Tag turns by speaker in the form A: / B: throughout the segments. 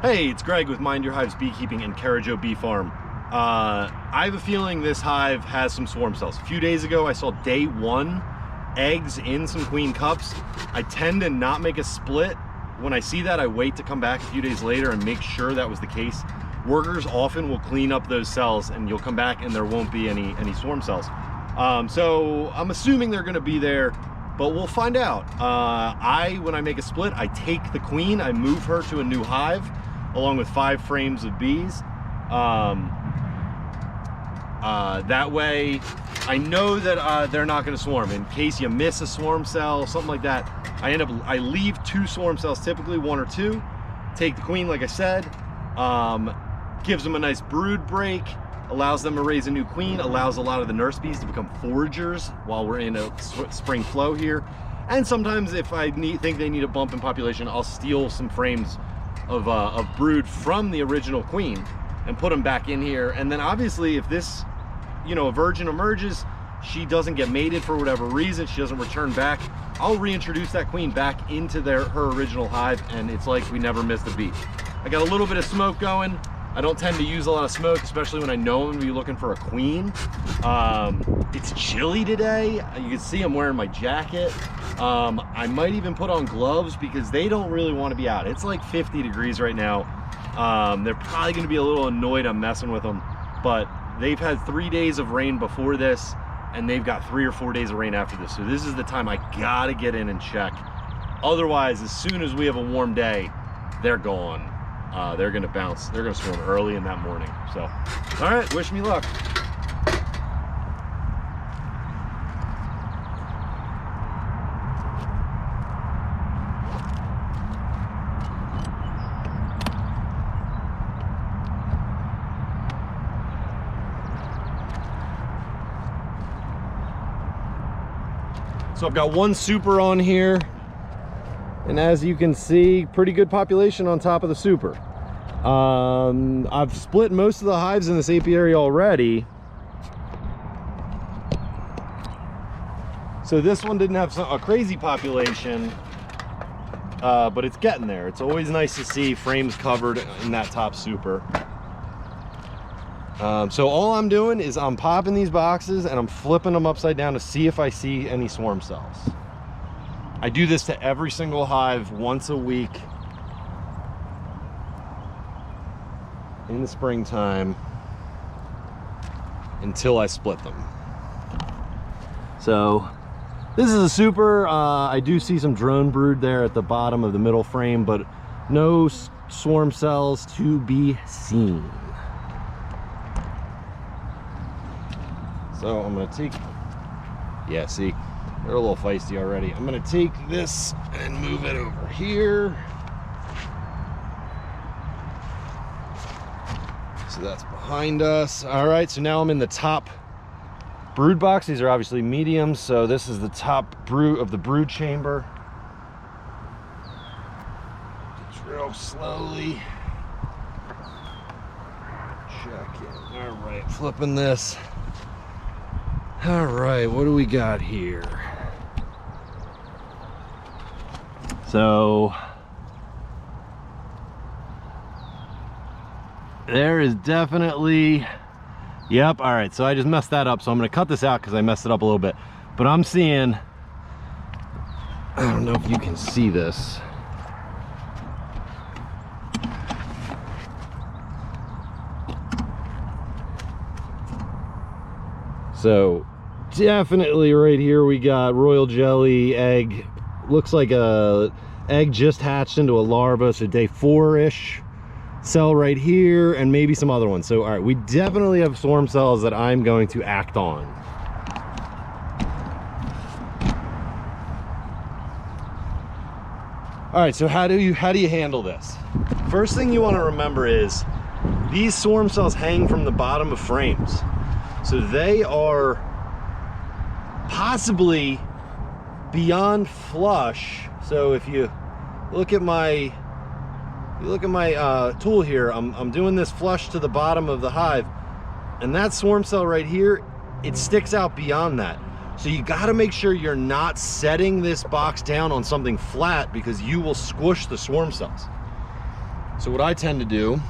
A: Hey, it's Greg with Mind Your Hives Beekeeping and Carajo Bee Farm. I have a feeling this hive has some swarm cells. A few days ago, I saw day one eggs in some queen cups. I tend to not make a split. When I see that, I wait to come back a few days later and make sure that was the case. Workers often will clean up those cells and you'll come back and there won't be any swarm cells. So I'm assuming they're gonna be there, but we'll find out. When I make a split, I take the queen, I move her to a new hive, along with 5 frames of bees. That way I know that they're not going to swarm. In case you miss a swarm cell, something like that, I leave 2 swarm cells, typically 1 or 2, take the queen like I said, gives them a nice brood break, allows them to raise a new queen, allows a lot of the nurse bees to become foragers while we're in a spring flow here. And sometimes if I think they need a bump in population, I'll steal some frames of brood from the original queen and put them back in here. And then obviously if this, a virgin emerges, she doesn't get mated for whatever reason, she doesn't return back, I'll reintroduce that queen back into her original hive, and it's like we never missed a beat. I got a little bit of smoke going. I don't tend to use a lot of smoke, especially when I know I'm gonna be looking for a queen. It's chilly today. You can see I'm wearing my jacket. I might even put on gloves because they don't really want to be out. It's like 50 degrees right now. They're probably gonna be a little annoyed I'm messing with them, but they've had 3 days of rain before this, and they've got 3 or 4 days of rain after this. So this is the time I gotta get in and check. Otherwise, as soon as we have a warm day, they're gone. They're gonna bounce. They're gonna swarm early in that morning. So, all right, wish me luck. So I've got 1 super on here. And as you can see, pretty good population on top of the super. I've split most of the hives in this apiary already. So this one didn't have a crazy population, but it's getting there. It's always nice to see frames covered in that top super. So all I'm doing is I'm popping these boxes and I'm flipping them upside down to see if I see any swarm cells. I do this to every single hive once a week in the springtime until I split them. So this is a super. I do see some drone brood there at the bottom of the middle frame, but no swarm cells to be seen. So I'm gonna take, yeah, see, they're a little feisty already. I'm gonna take this and move it over here. So that's behind us. All right, so now I'm in the top brood box. These are obviously mediums, so this is the top brood of the brood chamber. Just real slowly. Check in. All right, flipping this. All right, what do we got here? So there is definitely, yep. All right, so I just messed that up, so I'm gonna cut this out because I messed it up a little bit, but I'm seeing, I don't know if you can see this. So definitely right here we got royal jelly egg. Looks like a egg just hatched into a larva, so day 4-ish. Cell right here, and maybe some other ones. So all right, we definitely have swarm cells that I'm going to act on. All right, so how do you handle this? First thing you want to remember is these swarm cells hang from the bottom of frames. So they are possibly beyond flush. So if you look at my tool here, I'm doing this flush to the bottom of the hive, and that swarm cell right here, it sticks out beyond that. So you got to make sure you're not setting this box down on something flat, because you will squish the swarm cells. So what I tend to do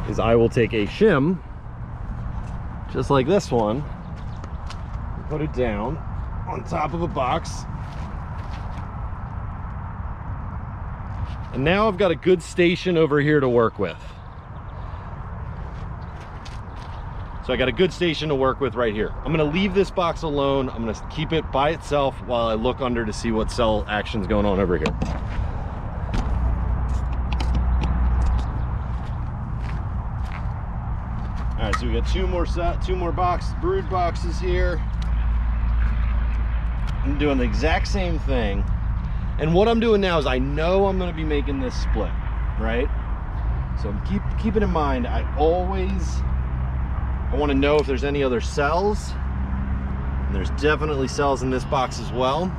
A: is I will take a shim, just like this one, and put it down on top of a box. And now I've got a good station over here to work with. So I got a good station to work with right here. I'm gonna leave this box alone. I'm gonna keep it by itself while I look under to see what cell action's going on over here. All right, so we got two more brood boxes here. I'm doing the exact same thing. And what I'm doing now is I know I'm gonna be making this split, right? So keep it in mind, I wanna know if there's any other cells. And there's definitely cells in this box as well.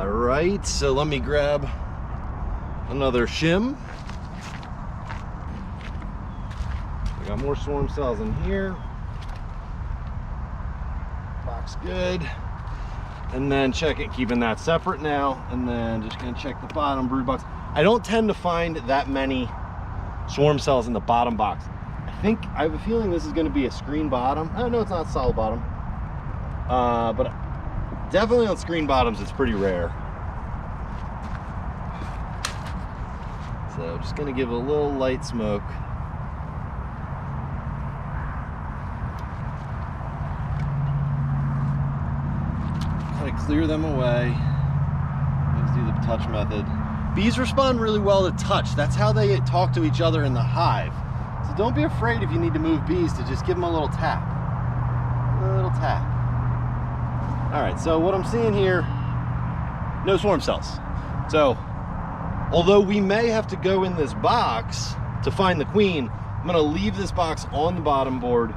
A: Right, so let me grab another shim. We got more swarm cells in here. Box good. And then check it, keeping that separate now. And then just gonna check the bottom brood box. I don't tend to find that many swarm cells in the bottom box. I have a feeling this is gonna be a screen bottom. I know it's not solid bottom. But definitely on screen bottoms, it's pretty rare. So just gonna give a little light smoke. Clear them away. Let's do the touch method. Bees respond really well to touch. That's how they talk to each other in the hive. So don't be afraid if you need to move bees to just give them a little tap. A little tap. All right, so what I'm seeing here, no swarm cells. So although we may have to go in this box to find the queen, I'm gonna leave this box on the bottom board,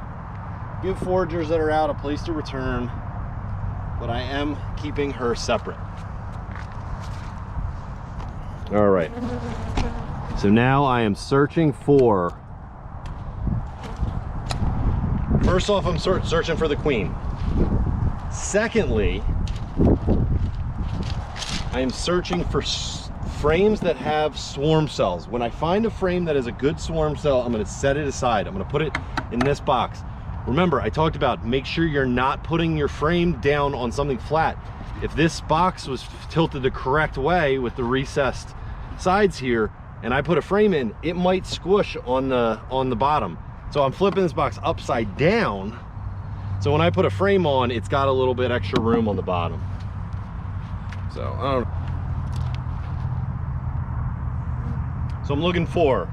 A: give foragers that are out a place to return, but I am keeping her separate. All right. So now I am searching for, first off, I'm searching for the queen. Secondly, I am searching for frames that have swarm cells. When I find a frame that is a good swarm cell, I'm gonna set it aside. I'm gonna put it in this box. Remember, I talked about make sure you're not putting your frame down on something flat. If this box was tilted the correct way with the recessed sides here, and I put a frame in, it might squish on the bottom. So I'm flipping this box upside down. So when I put a frame on, it's got a little bit extra room on the bottom. So I'm looking for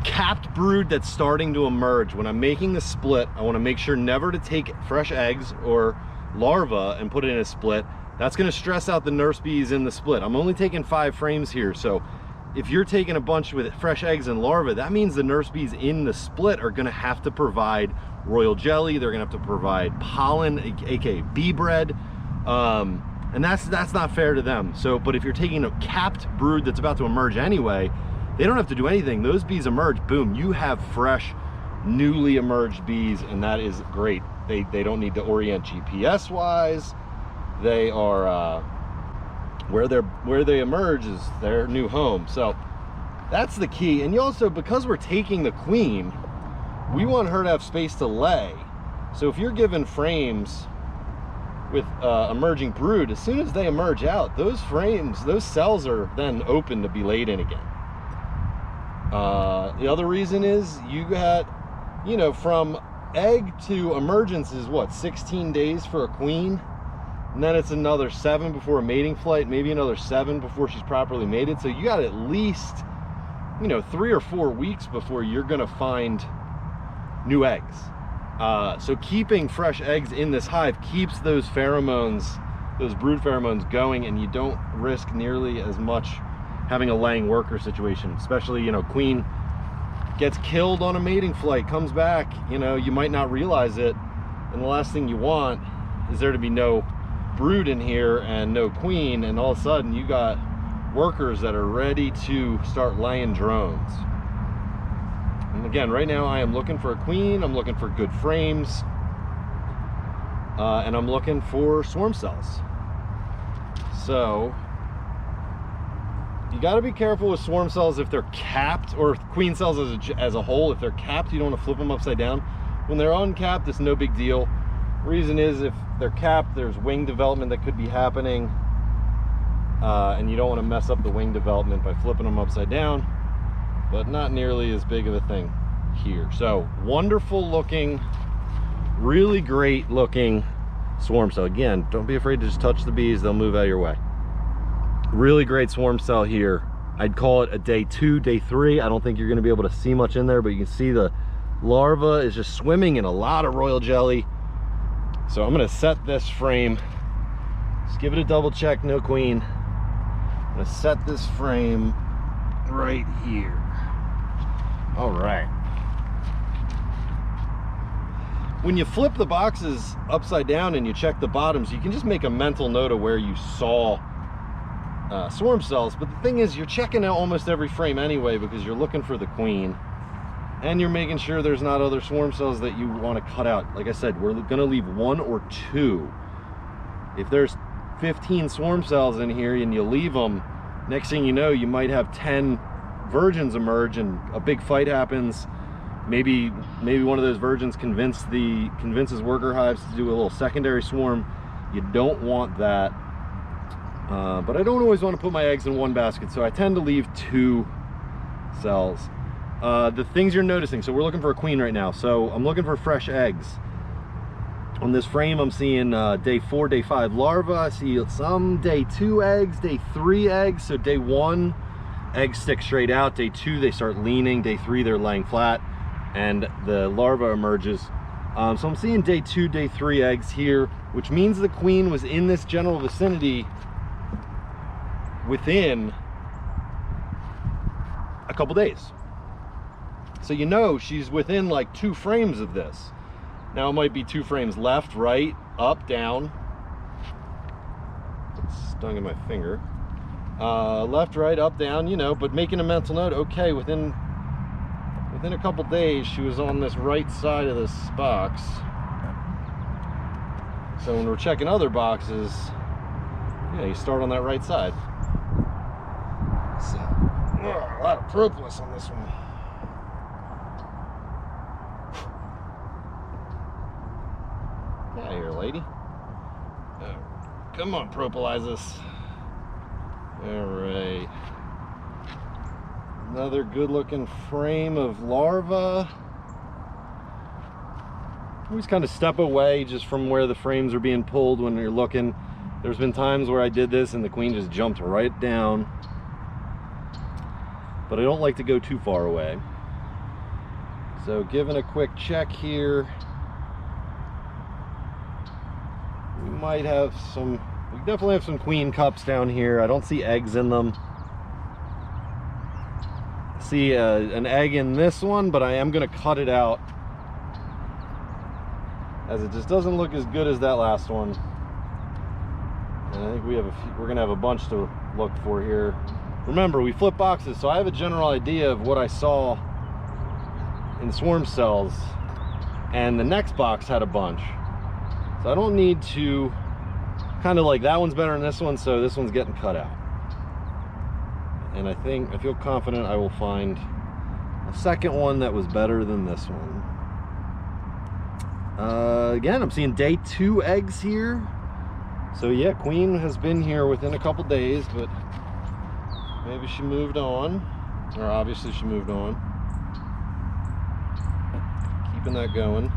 A: capped brood that's starting to emerge. When I'm making the split, I want to make sure never to take fresh eggs or larvae and put it in a split. That's going to stress out the nurse bees in the split. I'm only taking 5 frames here, so if you're taking a bunch with fresh eggs and larvae, that means the nurse bees in the split are going to have to provide royal jelly. They're going to have to provide pollen, aka bee bread, and that's not fair to them. So, but if you're taking a capped brood that's about to emerge anyway, they don't have to do anything. Those bees emerge, boom, you have fresh, newly emerged bees, and that is great. They don't need to orient GPS wise. They are where they emerge is their new home. So that's the key. And you also, because we're taking the queen, we want her to have space to lay. So if you're given frames with emerging brood, as soon as they emerge out, those frames, those cells are then open to be laid in again. The other reason is you got, you know, from egg to emergence is what, 16 days for a queen, and then it's another 7 before a mating flight, maybe another 7 before she's properly mated. So you got at least, you know, 3 or 4 weeks before you're gonna find new eggs. So keeping fresh eggs in this hive keeps those pheromones, those brood pheromones going, and you don't risk nearly as much having a laying worker situation. Especially, you know, queen gets killed on a mating flight, comes back, you know, you might not realize it, and the last thing you want is there to be no brood in here and no queen, and all of a sudden you got workers that are ready to start laying drones. And again, right now I am looking for a queen, I'm looking for good frames, and I'm looking for swarm cells. So you got to be careful with swarm cells if they're capped, or queen cells as a whole. If they're capped, you don't want to flip them upside down. When they're uncapped, it's no big deal. Reason is, if they're capped, there's wing development that could be happening, and you don't want to mess up the wing development by flipping them upside down, but not nearly as big of a thing here. So wonderful looking, really great looking swarm cell. Again, don't be afraid to just touch the bees, they'll move out of your way. Really great swarm cell here. I'd call it a day 2, day 3. I don't think you're going to be able to see much in there, but you can see the larva is just swimming in a lot of royal jelly. So I'm going to set this frame, just give it a double check, no queen. I'm going to set this frame right here. All right. When you flip the boxes upside down and you check the bottoms, you can just make a mental note of where you saw swarm cells. But the thing is, you're checking out almost every frame anyway, because you're looking for the queen and you're making sure there's not other swarm cells that you want to cut out. Like I said, we're going to leave 1 or 2. If there's 15 swarm cells in here and you leave them, next thing you know, you might have 10 virgins emerge and a big fight happens. Maybe one of those virgins convinces worker hives to do a little secondary swarm. You don't want that. But I don't always want to put my eggs in one basket, so I tend to leave 2 cells. The things you're noticing, so we're looking for a queen right now, so I'm looking for fresh eggs. On this frame, I'm seeing day 4, day 5 larvae. I see some day 2 eggs, day 3 eggs. So day 1, eggs stick straight out. Day 2, they start leaning. Day 3, they're laying flat, and the larva emerges. So I'm seeing day 2, day 3 eggs here, which means the queen was in this general vicinity within a couple days. So you know she's within like 2 frames of this. Now it might be 2 frames left, right, up, down. It's stung in my finger. Left, right, up, down, you know, but making a mental note, okay, within a couple days she was on this right side of this box. So when we're checking other boxes, yeah, you start on that right side. So, a lot of propolis on this one. Yeah, here, lady. Come on, propolize us. All right. Another good-looking frame of larvae. Always kind of step away just from where the frames are being pulled when you're looking. There's been times where I did this and the queen just jumped right down. But I don't like to go too far away. So giving a quick check here. We might have some, we definitely have some queen cups down here. I don't see eggs in them. I see an egg in this one, but I am going to cut it out, as it just doesn't look as good as that last one. And I think we have a few, we're going to have a bunch to look for here. Remember, we flip boxes, so I have a general idea of what I saw in swarm cells, and the next box had a bunch. So I don't need to, kind of like that one's better than this one, so this one's getting cut out. And I feel confident I will find a second one that was better than this one. Again, I'm seeing day 2 eggs here. So yeah, queen has been here within a couple days, but maybe she moved on, or obviously she moved on. Keeping that going.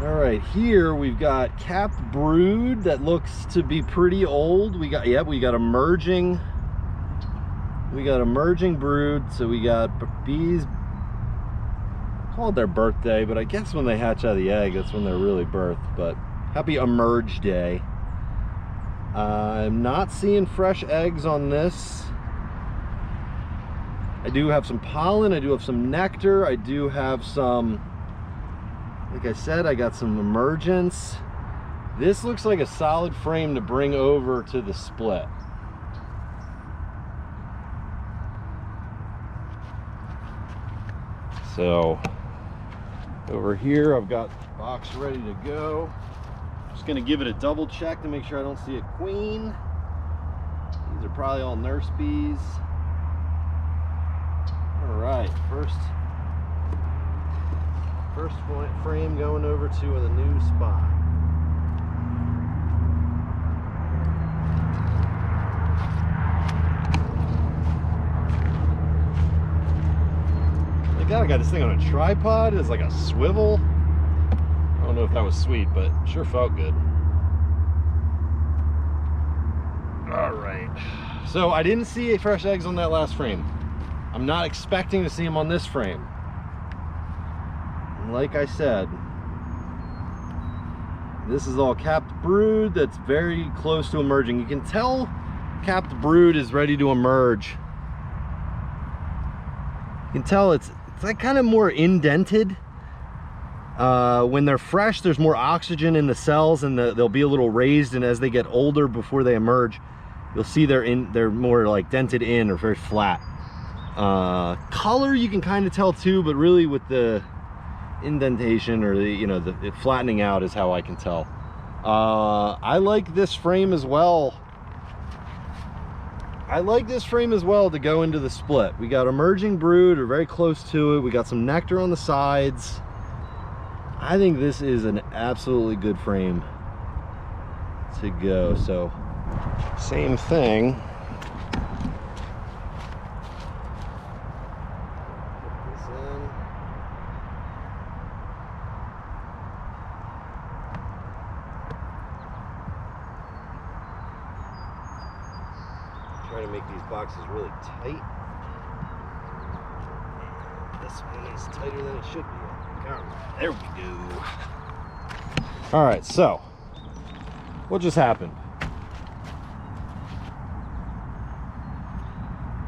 A: All right, here we've got capped brood that looks to be pretty old. We got emerging. We got emerging brood. So we got bees. Call it their birthday, but I guess when they hatch out of the egg, that's when they're really birthed. But happy emerge day. I'm not seeing fresh eggs on this. I do have some pollen. I do have some nectar. I do have some. Like I said, I got some emergence. This looks like a solid frame to bring over to the split. So over here, I've got the box ready to go. Just gonna give it a double check to make sure I don't see a queen. These are probably all nurse bees. All right, first frame going over to the new spot. I got this thing on a tripod. It's like a swivel. I don't know if that was sweet, but sure felt good. All right. So I didn't see any fresh eggs on that last frame. I'm not expecting to see them on this frame. And like I said, this is all capped brood that's very close to emerging. You can tell capped brood is ready to emerge. You can tell it's like kind of more indented. When they're fresh, there's more oxygen in the cells, and they'll be a little raised, and as they get older before they emerge, you'll see they're more like dented in or very flat. Color you can kind of tell too, but really with the indentation or the flattening out is how I can tell. I like this frame as well. I like this frame as well to go into the split. We got emerging brood, or very close to it. We got some nectar on the sides. I think this is an absolutely good frame to go. So same thing. Put this in. Try to make these boxes really tight. This one is tighter than it should be. There we go. All right, so what just happened?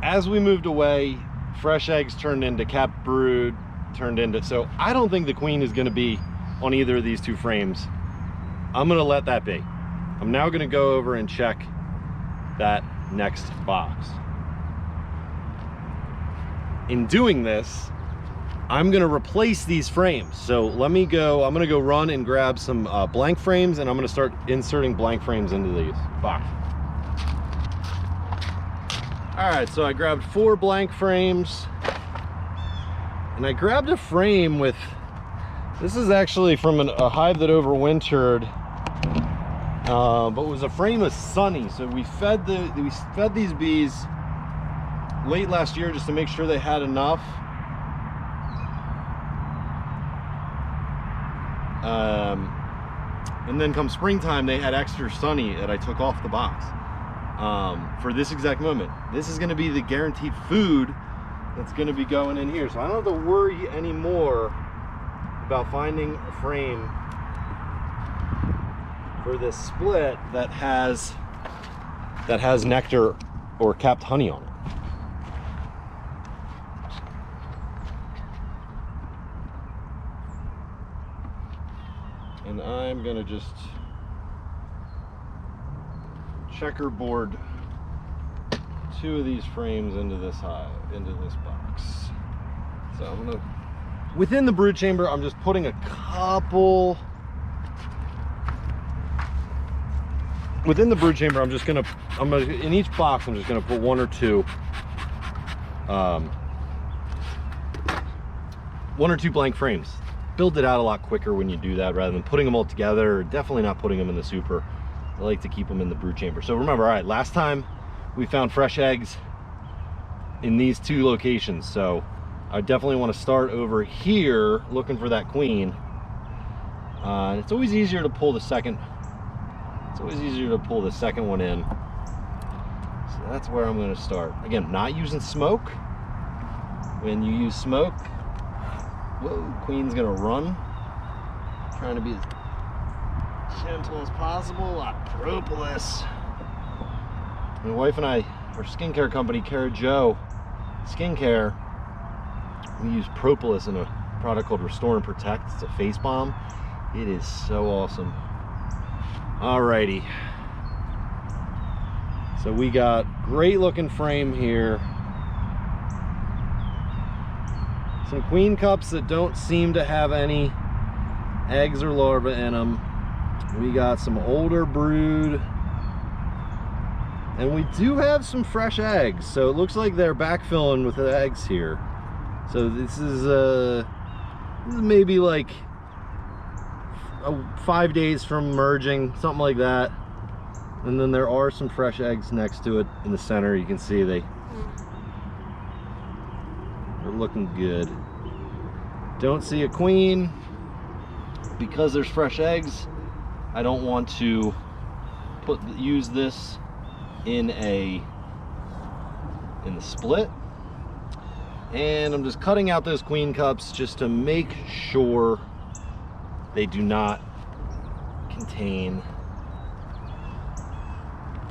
A: As we moved away, fresh eggs turned into capped brood, so I don't think the queen is gonna be on either of these two frames. I'm gonna let that be. I'm now gonna go over and check that next box. In doing this, I'm gonna replace these frames. So I'm gonna go run and grab some blank frames, and I'm gonna start inserting blank frames into these boxes. All right, so I grabbed 4 blank frames, and I grabbed a frame with, this is actually from a hive that overwintered, but it was a frame of Sunny. So we fed these bees late last year just to make sure they had enough. And then come springtime, they had extra Sunny that I took off the box for this exact moment. This is going to be the guaranteed food that's going to be going in here, so I don't have to worry anymore about finding a frame for this split that has nectar or capped honey on it. And I'm gonna just checkerboard 2 of these frames into this box. So I'm gonna, within the brood chamber, I'm just putting a couple. Within the brood chamber, I'm gonna in each box, I'm just gonna put 1 or 2 blank frames. Build it out a lot quicker when you do that rather than putting them all together. Definitely not putting them in the super. I like to keep them in the brood chamber. So remember, all right, last time we found fresh eggs in these 2 locations. So I definitely want to start over here looking for that queen. It's always easier to pull the second. It's always easier to pull the second one in. So that's where I'm going to start. Again, not using smoke. When you use smoke, whoa, queen's gonna run. Trying to be as gentle as possible. A lot of propolis. My wife and I, our skincare company, Cara Joe Skincare, we use propolis in a product called Restore and Protect. It's a face balm. It is so awesome. Alrighty. So we got great looking frame here. Some queen cups that don't seem to have any eggs or larvae in them. We got some older brood. And we do have some fresh eggs. So it looks like they're backfilling with the eggs here. So this is maybe like 5 days from merging, something like that. And then there are some fresh eggs next to it in the center. You can see they're looking good. Don't see a queen because there's fresh eggs. I don't want to use this in the split. And I'm just cutting out those queen cups just to make sure they do not contain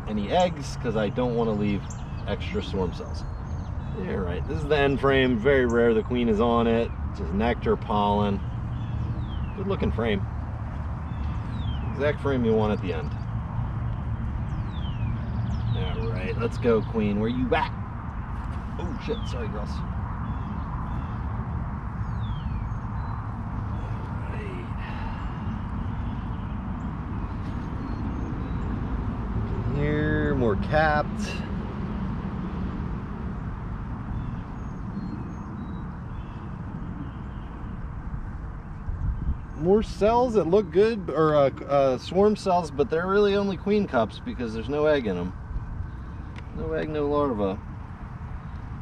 A: any eggs, because I don't want to leave extra swarm cells. Yeah, right. This is the end frame. Very rare the queen is on it. Just nectar, pollen. Good looking frame. Exact frame you want at the end. All right, let's go, queen. Where you at? Oh shit! Sorry, girls. Here, more capped. More cells that look good, or swarm cells, but they're really only queen cups because there's no egg in them. No egg, no larva.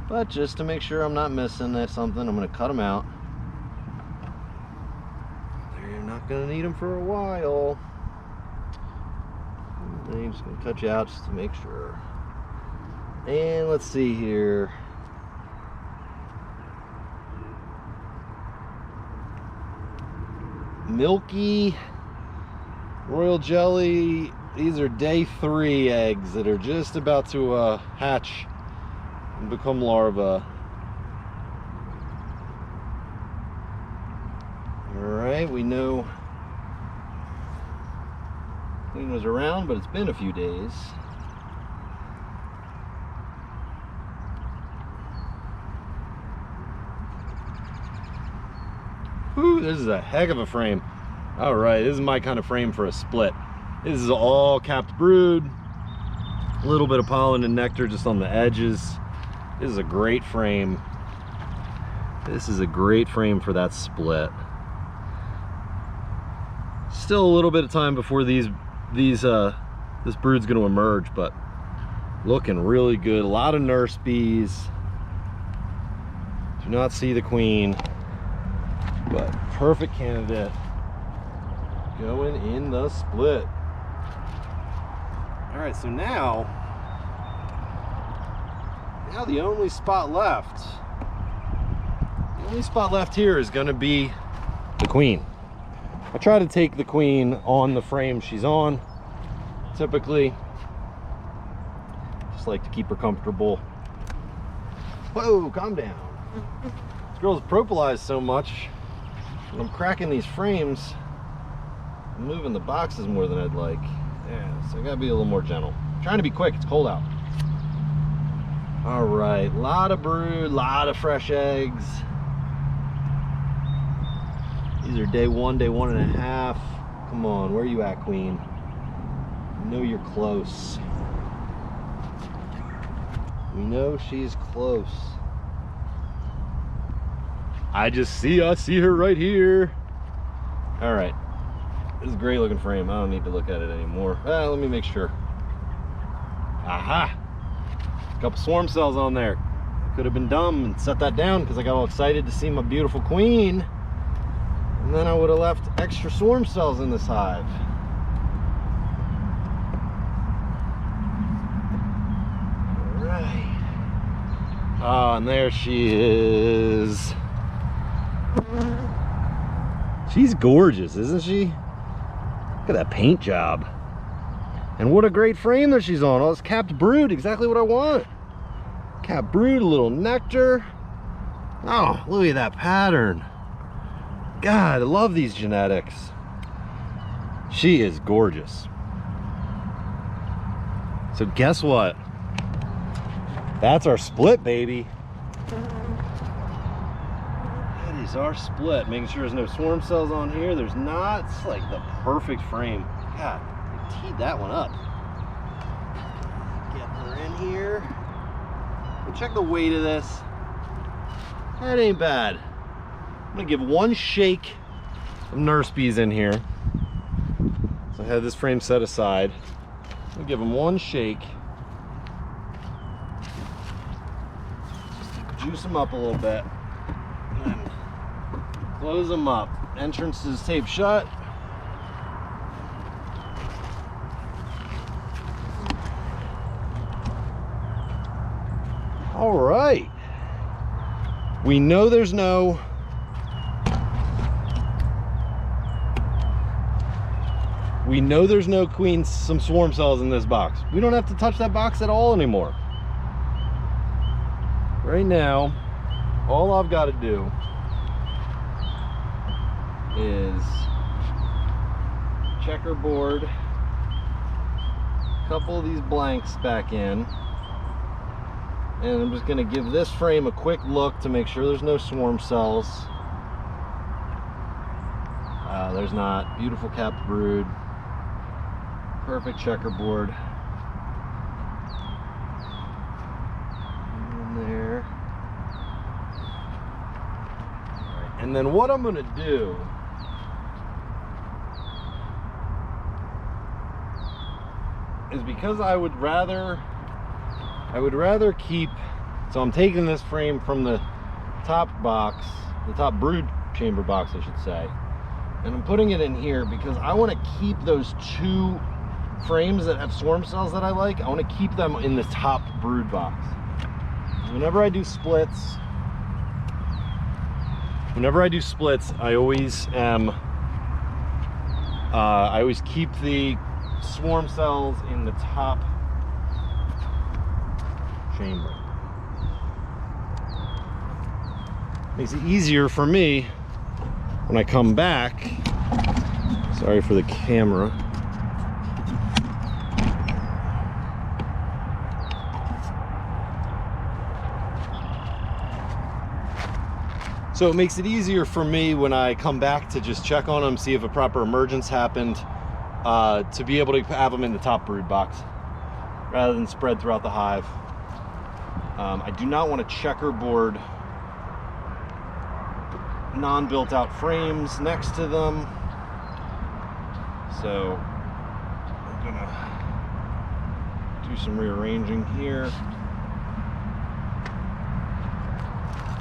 A: But just to make sure I'm not missing something, I'm going to cut them out. They're not going to need them for a while. I'm just going to cut you out just to make sure. And let's see here. Milky, royal jelly. These are day 3 eggs that are just about to hatch and become larvae. All right, we know queen was around, but it's been a few days. Whew, this is a heck of a frame. All right, this is my kind of frame for a split. This is all capped brood, a little bit of pollen and nectar just on the edges. This is a great frame. This is a great frame for that split. Still a little bit of time before this brood's going to emerge, but looking really good. A lot of nurse bees. Do not see the queen, but perfect candidate going in the split. All right, so now the only spot left here is going to be the queen. I try to take the queen on the frame she's on, typically. Just like to keep her comfortable. Whoa, calm down. This girl's propolized so much. When I'm cracking these frames, I'm moving the boxes more than I'd like. Yeah, so I gotta be a little more gentle. I'm trying to be quick, it's cold out. All right, a lot of brood, a lot of fresh eggs. These are day 1, day 1.5. Come on, where are you at, queen? I know you're close. We know she's close. I see her right here. All right, this is a great looking frame. I don't need to look at it anymore. Let me make sure. Aha, a couple swarm cells on there. I could have been dumb and set that down because I got all excited to see my beautiful queen, and then I would have left extra swarm cells in this hive. All right. Oh, and there she is. She's gorgeous, isn't she? Look at that paint job. And what a great frame that she's on. All this capped brood, exactly what I want. Capped brood, a little nectar. Oh, look at that pattern. God, I love these genetics. She is gorgeous. So guess what? That's our split, baby. That is our split. Making sure there's no swarm cells on here. There's not. It's like the perfect frame. God, I teed that one up. Get her in here. And check the weight of this. That ain't bad. I'm gonna give one shake of nurse bees in here. So I have this frame set aside. I'm gonna give them one shake. Just juice them up a little bit. And then close them up. Entrance is taped shut. All right. We know there's no queen, some swarm cells in this box. We don't have to touch that box at all anymore. Right now, all I've got to do is checkerboard a couple of these blanks back in, and I'm just going to give this frame a quick look to make sure there's no swarm cells. There's not. Beautiful capped brood. Perfect checkerboard. In there. All right. And then what I'm going to do is, because I would rather keep, so I'm taking this frame from the top box, the top brood chamber box I should say, and I'm putting it in here because I want to keep those two frames that have swarm cells that I like. I want to keep them in the top brood box. Whenever I do splits, I always keep the swarm cells in the top chamber. Makes it easier for me when I come back. Sorry for the camera. So it makes it easier for me when I come back to just check on them, see if a proper emergence happened, to be able to have them in the top brood box rather than spread throughout the hive. I do not want to checkerboard non-built out frames next to them, so I'm gonna do some rearranging here.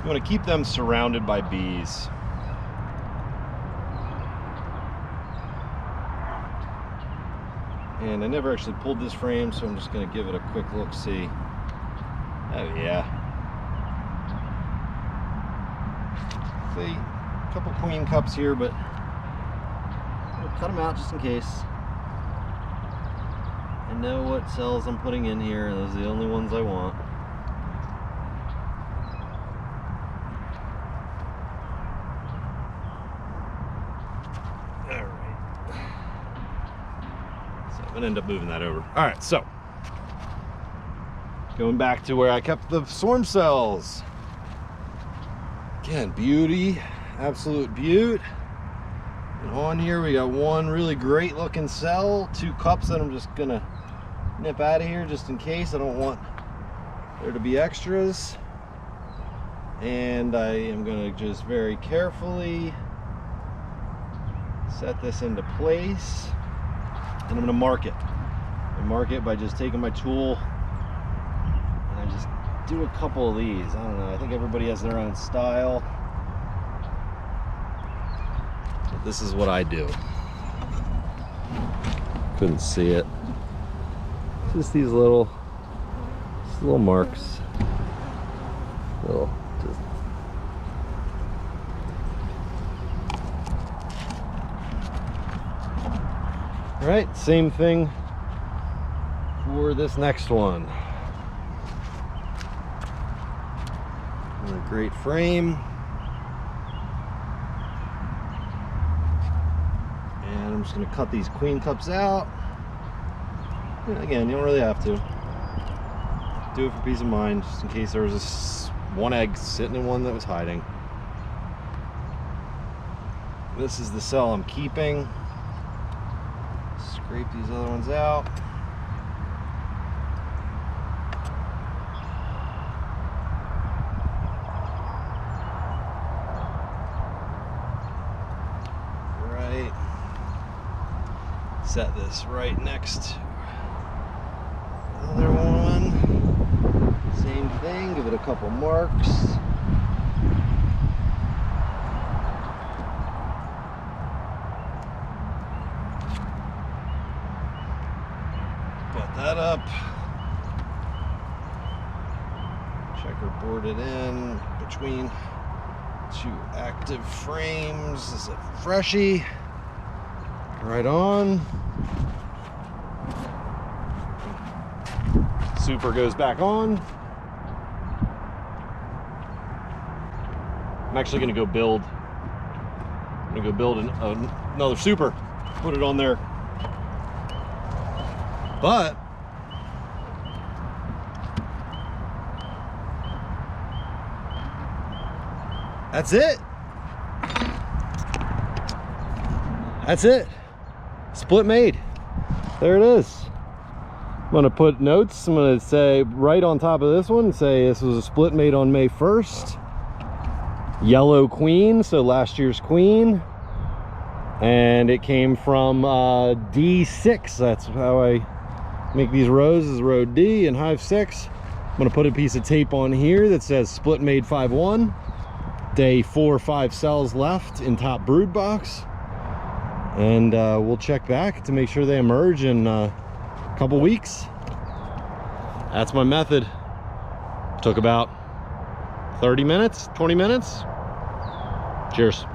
A: You want to keep them surrounded by bees. And I never actually pulled this frame, so I'm just going to give it a quick look-see. Oh yeah. See, a couple queen cups here, but I'll cut them out just in case. I know what cells I'm putting in here, and those are the only ones I want. I'm gonna end up moving that over. All right, so going back to where I kept the swarm cells. Again, beauty, absolute beaut. And on here we got one really great looking cell, 2 cups that I'm just gonna nip out of here just in case. I don't want there to be extras. And I am gonna just very carefully set this into place. And I'm going to mark it. I mark it by just taking my tool and I just do a couple of these. I don't know, I think everybody has their own style, but this is what I do. Couldn't see it. Just these little marks. All right, same thing for this next one. Another great frame. And I'm just gonna cut these queen cups out. Again, you don't really have to. Do it for peace of mind, just in case there was one egg sitting in one that was hiding. This is the cell I'm keeping. Scrape these other ones out. Right. Set this right next to the other one. Same thing, give it a couple marks. Put that up. Checkerboard it in between two active frames. This is a freshie. Right on. Super goes back on. I'm actually gonna go build. I'm gonna go build another super. Put it on there. But that's it. That's it. Split made. There it is. I'm gonna put notes. I'm gonna say right on top of this one, say this was a split made on May 1st. Yellow queen, so last year's queen. And it came from D6. That's how I make these rows, is row D and Hive 6. I'm gonna put a piece of tape on here that says split made 5-1. Day 4 or 5 cells left in top brood box. And we'll check back to make sure they emerge in a couple weeks. That's my method. Took about 30 minutes, 20 minutes. Cheers.